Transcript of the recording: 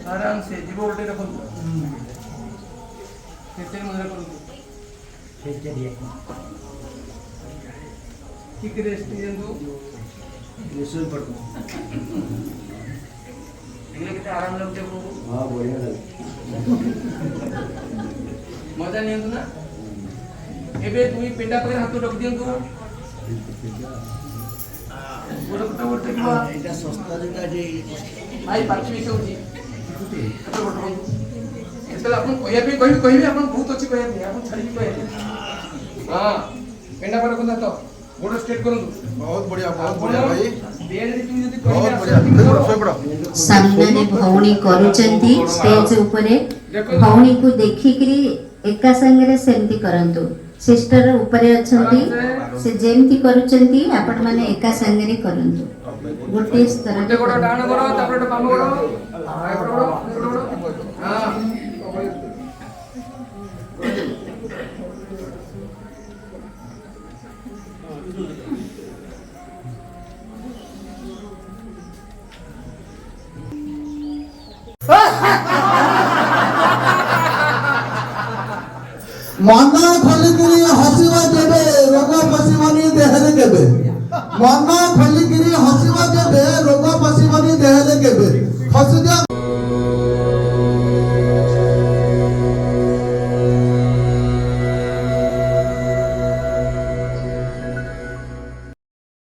आराम से जीव उल्टे रखो ठीक रेस्ट कितने आराम लगते हो? हाँ बढ़िया लगे मजा नहीं ना एबे तुम्ही पेंडा पर हाथ रख दियो तो पूरा पटा उठते किवा एटा सस्ता जका जे भाई 5 पैसे होची तो बट बंधु एतला अपन कहया पे कहि अपन बहुत अच्छी कहया पे अपन छाड़ी कहया हां पेंडा पर रखना तो गोड़ स्ट्रेट करू बहुत बढ़िया भाई बेड रे तुम जदी कहया बहुत बढ़िया सामने भौणी करूचंती स्टेज ऊपर भौणी को देखिकरी एका संगे सेमती करंतु सिस्टर ऊपर अछंती से जेमती करूचंती आपण माने एका संगे करंतु गोटे स्तर गोटे गोटा डाण करो तापर बाम करो हां मना खोलिकी हसवा जेबे रोग पशिबनी देहरे केबे मना खोलिकी हसवा जेबे रोग पशिबनी देहरे केबे हसदिया